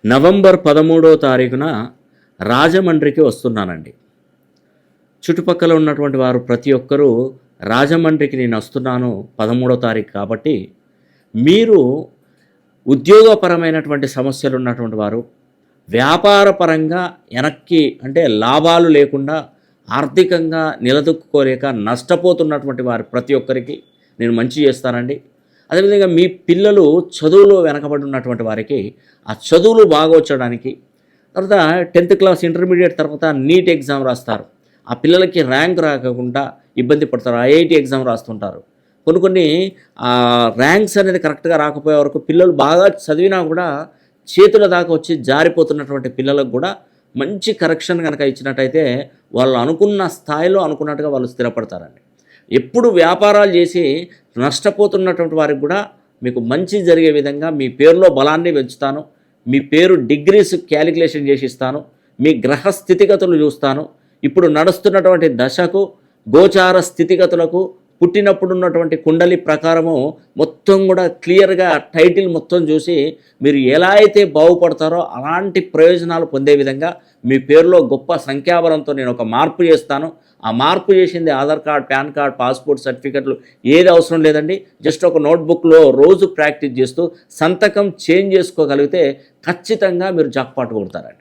November 13వ తారీఖున రాజమండ్రికి వస్తున్నానండి. చుట్టుపక్కల ఉన్నటువంటి వారు ప్రతి ఒక్కరూ రాజమండ్రికి నేను వస్తున్నాను 13వ తారీఖు కాబట్టి, మీరు ఉద్యోగపరమైనటువంటి సమస్యలు ఉన్నటువంటి వారు, వ్యాపారపరంగా వెనక్కి అంటే లాభాలు లేకుండా ఆర్థికంగా నిలదొక్కుకోలేక నష్టపోతున్నటువంటి వారు ప్రతి ఒక్కరికి నేను మంచి చేస్తానండి. అదేవిధంగా మీ పిల్లలు చదువులో వెనకబడి ఉన్నటువంటి వారికి ఆ చదువులు బాగా వచ్చడానికి, తర్వాత 10th క్లాస్ ఇంటర్మీడియట్ తర్వాత నీట్ ఎగ్జామ్ రాస్తారు. ఆ పిల్లలకి ర్యాంక్ రాకుండా ఇబ్బంది పడతారు. ఐఐటీ ఎగ్జామ్ రాస్తుంటారు. కొన్ని ర్యాంక్స్ అనేది కరెక్ట్గా రాకపోయే వరకు పిల్లలు బాగా చదివినా కూడా చేతుల దాకా వచ్చి జారిపోతున్నటువంటి పిల్లలకు కూడా మంచి కరెక్షన్ కనుక ఇచ్చినట్టయితే వాళ్ళు అనుకున్న స్థాయిలో అనుకున్నట్టుగా వాళ్ళు స్థిరపడతారండి. ఎప్పుడు వ్యాపారాలు చేసి నష్టపోతున్నటువంటి వారికి కూడా మీకు మంచి జరిగే విధంగా మీ పేరులో బలాన్ని పెంచుతాను. మీ పేరు డిగ్రీస్ క్యాలిక్యులేషన్ చేసి ఇస్తాను. మీ గ్రహ స్థితిగతులు చూస్తాను. ఇప్పుడు నడుస్తున్నటువంటి దశకు, గోచార స్థితిగతులకు, పుట్టినప్పుడు ఉన్నటువంటి కుండలి ప్రకారము మొత్తం కూడా క్లియర్గా టైటిల్ మొత్తం చూసి మీరు ఎలా అయితే బాగుపడతారో అలాంటి ప్రయోజనాలు పొందే విధంగా మీ పేరులో గొప్ప సంఖ్యాబలంతో నేను ఒక మార్పు చేస్తాను. ఆ మార్పు చేసింది Aadhaar card, pan card, passport సర్టిఫికెట్లు ఏది అవసరం లేదండి. జస్ట్ ఒక నోట్బుక్లో రోజు ప్రాక్టీస్ చేస్తూ సంతకం చేంజ్ చేసుకోగలిగితే ఖచ్చితంగా మీరు జాక్పాట్ కొడతారండి.